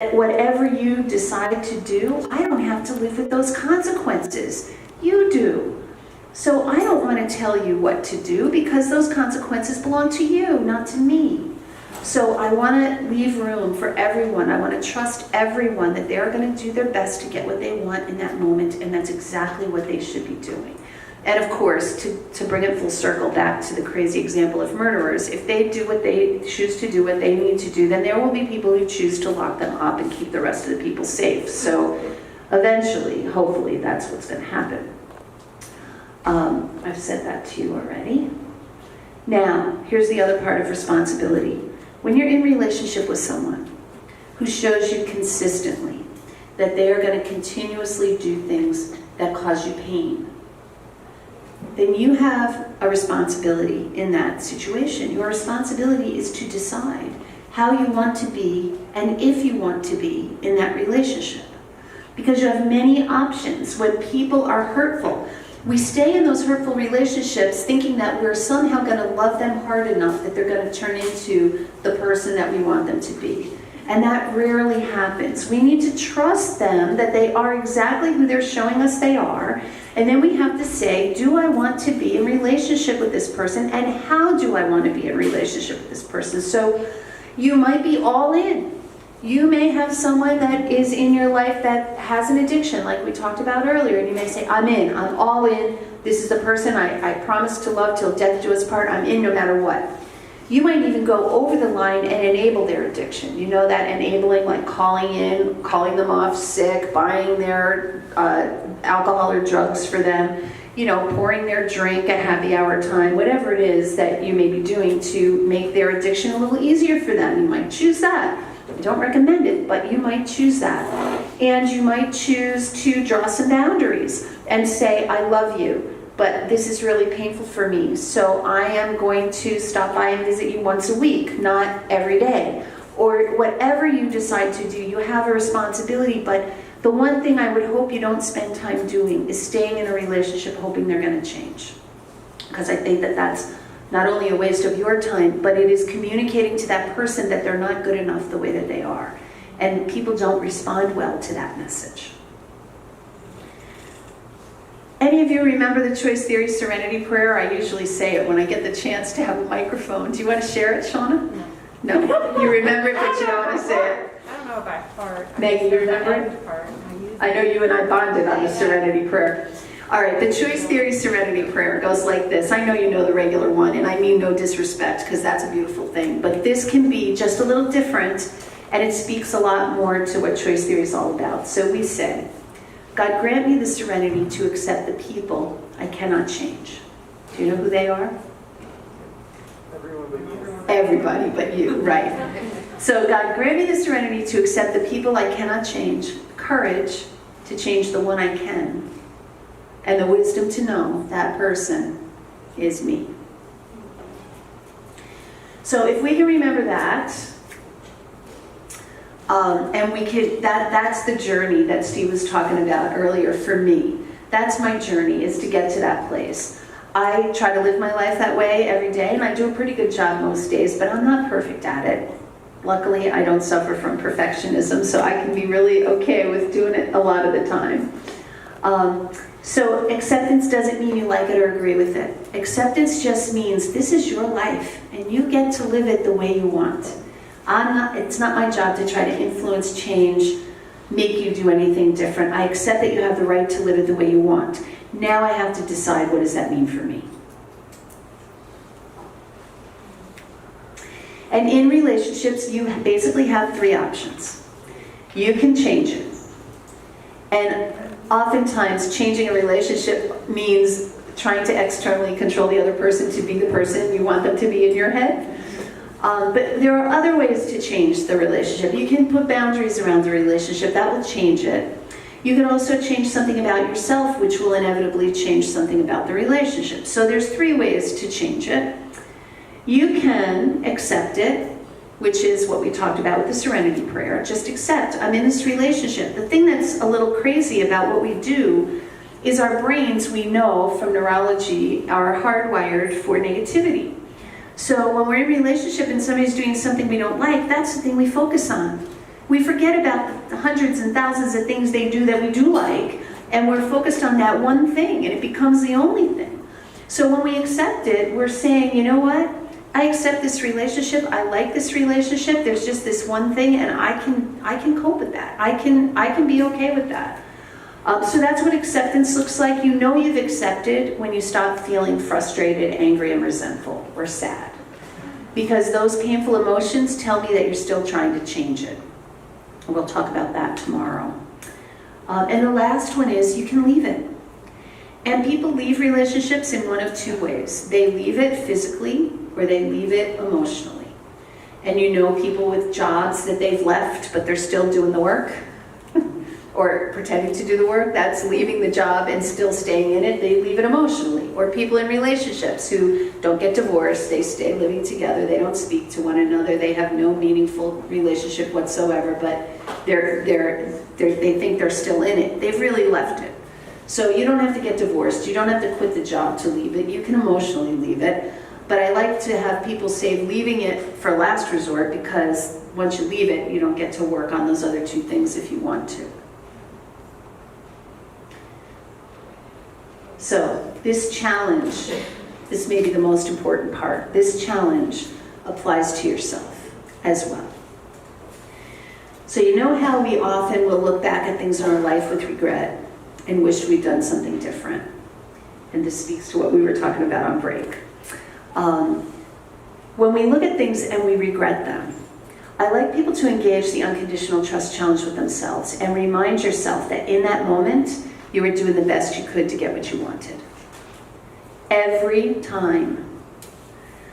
whatever you decide to do, I don't have to live with those consequences. You do. So I don't want to tell you what to do because those consequences belong to you, not to me. So I want to leave room for everyone. I want to trust everyone that they're going to do their best to get what they want in that moment, and that's exactly what they should be doing. And of course, to bring it full circle back to the crazy example of murderers, if they do what they choose to do, what they need to do, then there will be people who choose to lock them up and keep the rest of the people safe. So eventually, hopefully, that's what's going to happen. I've said that to you already. Now, here's the other part of responsibility. When you're in relationship with someone who shows you consistently that they are going to continuously do things that cause you pain, then you have a responsibility in that situation. Your responsibility is to decide how you want to be and if you want to be in that relationship. Because you have many options. When people are hurtful, we stay in those hurtful relationships thinking that we're somehow going to love them hard enough that they're going to turn into the person that we want them to be. And that rarely happens. We need to trust them that they are exactly who they're showing us they are. And then we have to say, do I want to be in relationship with this person? And how do I want to be in relationship with this person? So you might be all in. You may have someone that is in your life that has an addiction, like we talked about earlier, and you may say, I'm in, I'm all in. This is the person I promise to love till death do us part. I'm in no matter what. You might even go over the line and enable their addiction. You know that enabling, like calling in, calling them off sick, buying their alcohol or drugs for them, you know, pouring their drink at happy hour time, whatever it is that you may be doing to make their addiction a little easier for them. You might choose that. I don't recommend it, but you might choose that. And you might choose to draw some boundaries and say, I love you, but this is really painful for me, so I am going to stop by and visit you once a week, not every day. Or whatever you decide to do, you have a responsibility, but the one thing I would hope you don't spend time doing is staying in a relationship hoping they're going to change. Because I think that that's not only a waste of your time, but it is communicating to that person that they're not good enough the way that they are. And people don't respond well to that message. Any of you remember the Choice Theory Serenity Prayer? I usually say it when I get the chance to have a microphone. Do you want to share it, Shauna? No. No? You remember it, but you don't want to say it? I don't know by heart. Maggie, you remember it? I know you and I bonded on the Serenity Prayer. All right, the Choice Theory Serenity Prayer goes like this. I know you know the regular one, and I mean no disrespect, because that's a beautiful thing. But this can be just a little different, and it speaks a lot more to what Choice Theory is all about. So we say, God, grant me the serenity to accept the people I cannot change. Do you know who they are? Everyone but you. Everybody but you, right. So God, grant me the serenity to accept the people I cannot change, courage to change the one I can, and the wisdom to know that person is me. So if we can remember that, and we could, that's the journey that Steve was talking about earlier for me. That's my journey, is to get to that place. I try to live my life that way every day, and I do a pretty good job most days, but I'm not perfect at it. Luckily, I don't suffer from perfectionism, so I can be really okay with doing it a lot of the time. So acceptance doesn't mean you like it or agree with it. Acceptance just means this is your life, and you get to live it the way you want. It's not my job to try to influence, change, make you do anything different. I accept that you have the right to live it the way you want. Now I have to decide, what does that mean for me? And in relationships, you basically have three options. You can change it. And oftentimes, changing a relationship means trying to externally control the other person to be the person you want them to be in your head. But there are other ways to change the relationship. You can put boundaries around the relationship. That will change it. You can also change something about yourself, which will inevitably change something about the relationship. So there's three ways to change it. You can accept it, which is what we talked about with the Serenity Prayer. Just accept, I'm in this relationship. The thing that's a little crazy about what we do is our brains, we know from neurology, are hardwired for negativity. So when we're in a relationship and somebody's doing something we don't like, that's the thing we focus on. We forget about the hundreds and thousands of things they do that we do like, and we're focused on that one thing, and it becomes the only thing. So when we accept it, we're saying, you know what? I accept this relationship. I like this relationship. There's just this one thing, and I can cope with that. I can be okay with that. So that's what acceptance looks like. You know you've accepted when you stop feeling frustrated, angry, and resentful, or sad. Because those painful emotions tell me that you're still trying to change it. We'll talk about that tomorrow. And the last one is you can leave it. And people leave relationships in one of two ways. They leave it physically, or they leave it emotionally. And you know people with jobs that they've left, but they're still doing the work, or pretending to do the work. That's leaving the job and still staying in it. They leave it emotionally. Or people in relationships who don't get divorced, they stay living together, they don't speak to one another, they have no meaningful relationship whatsoever, but they think they're still in it. They've really left it. So you don't have to get divorced, you don't have to quit the job to leave it, you can emotionally leave it. But I like to have people say leaving it for last resort, because once you leave it, you don't get to work on those other two things if you want to. So this challenge, this may be the most important part, this challenge applies to yourself as well. So you know how we often will look back at things in our life with regret and wish we'd done something different. And this speaks to what we were talking about on break. When we look at things and we regret them, I like people to engage the Unconditional Trust Challenge with themselves and remind yourself that in that moment, you were doing the best you could to get what you wanted. Every time.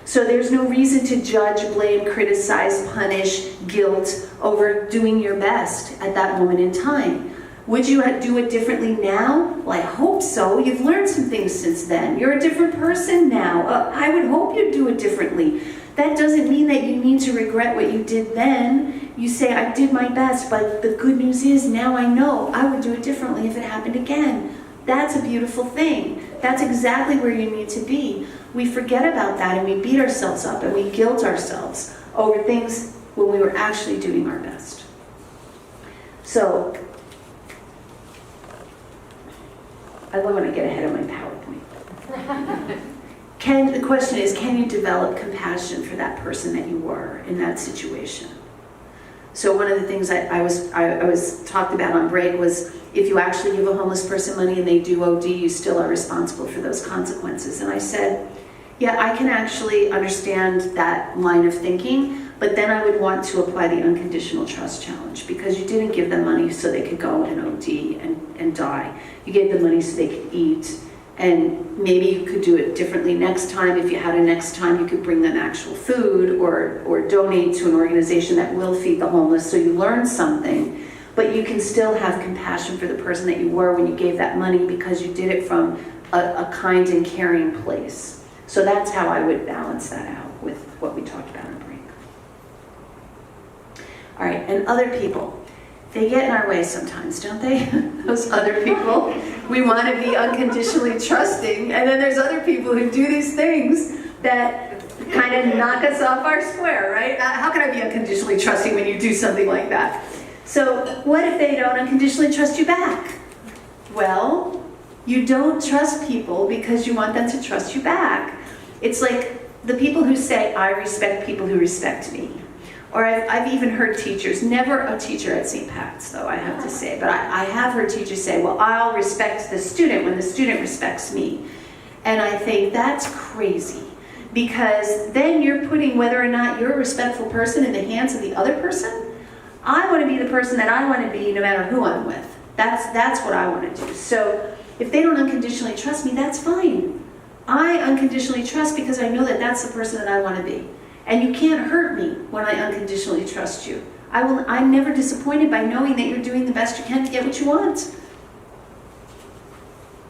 So there's no reason to judge, blame, criticize, punish, guilt over doing your best at that moment in time. Would you do it differently now? Well, I hope so. You've learned some things since then. You're a different person now. I would hope you'd do it differently. That doesn't mean that you need to regret what you did then. You say, I did my best, but the good news is now I know I would do it differently if it happened again. That's a beautiful thing. That's exactly where you need to be. We forget about that and we beat ourselves up and we guilt ourselves over things when we were actually doing our best. So, I love when I get ahead of my PowerPoint. The question is, can you develop compassion for that person that you were in that situation? So one of the things I was talked about on break was, if you actually give a homeless person money and they do OD, you still are responsible for those consequences. And I said, yeah, I can actually understand that line of thinking, but then I would want to apply the Unconditional Trust Challenge, because you didn't give them money so they could go and OD and die. You gave them money so they could eat. And maybe you could do it differently next time. If you had a next time, you could bring them actual food or donate to an organization that will feed the homeless, so you learn something. But you can still have compassion for the person that you were when you gave that money, because you did it from a kind and caring place. So that's how I would balance that out with what we talked about on break. All right, and other people. They get in our way sometimes, don't they? Those other people. We want to be unconditionally trusting, and then there's other people who do these things that kind of knock us off our square, right? How can I be unconditionally trusting when you do something like that? So what if they don't unconditionally trust you back? Well, you don't trust people because you want them to trust you back. It's like the people who say, I respect people who respect me. Or I've even heard teachers, never a teacher at St. Pat's though, I have to say, but I have heard teachers say, well, I'll respect the student when the student respects me. And I think that's crazy, because then you're putting whether or not you're a respectful person in the hands of the other person. I want to be the person that I want to be no matter who I'm with. That's what I want to do. So if they don't unconditionally trust me, that's fine. I unconditionally trust because I know that that's the person that I want to be. And you can't hurt me when I unconditionally trust you. I'm never disappointed by knowing that you're doing the best you can to get what you want.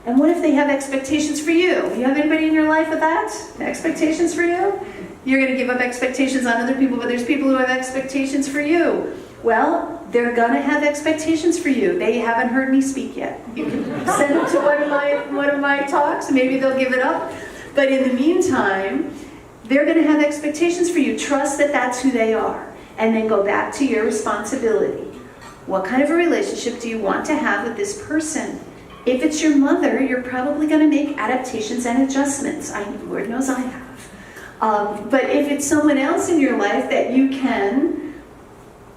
And what if they have expectations for you? You have anybody in your life with that? Expectations for you? You're going to give up expectations on other people, but there's people who have expectations for you. Well, they're going to have expectations for you. They haven't heard me speak yet. You can send them to one of my talks, maybe they'll give it up. But in the meantime, they're going to have expectations for you. Trust that that's who they are. And then go back to your responsibility. What kind of a relationship do you want to have with this person? If it's your mother, you're probably going to make adaptations and adjustments. Lord knows I have. But if it's someone else in your life that you can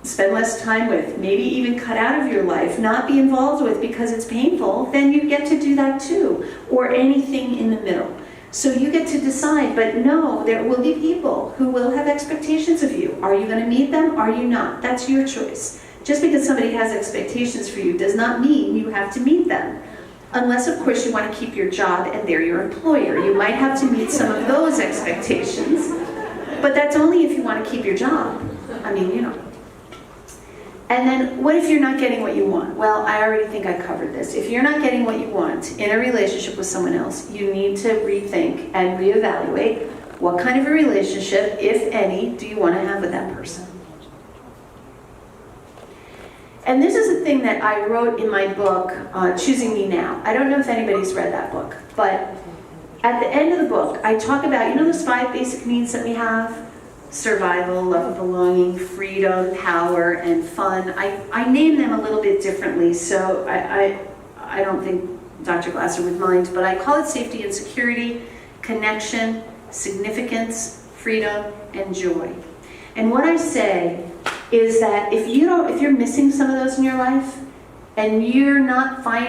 spend less time with, maybe even cut out of your life, not be involved with because it's painful, then you get to do that too. Or anything in the middle. So you get to decide, but no, there will be people who will have expectations of you. Are you going to meet them? Are you not? That's your choice. Just because somebody has expectations for you does not mean you have to meet them. Unless, of course, you want to keep your job and they're your employer. You might have to meet some of those expectations, but that's only if you want to keep your job. I mean, you know. And then, what if you're not getting what you want? Well, I already think I covered this. If you're not getting what you want in a relationship with someone else, you need to rethink and reevaluate what kind of a relationship, if any, do you want to have with that person. And this is a thing that I wrote in my book, Choosing Me Now. I don't know if anybody's read that book, but at the end of the book, I talk about, you know those 5 basic needs that we have? Survival, love of belonging, freedom, power, and fun. I name them a little bit differently, so I don't think Dr. Glasser would mind, but I call it safety and security, connection, significance, freedom, and joy. And what I say is that if you're missing some of those in your life, and you're not finding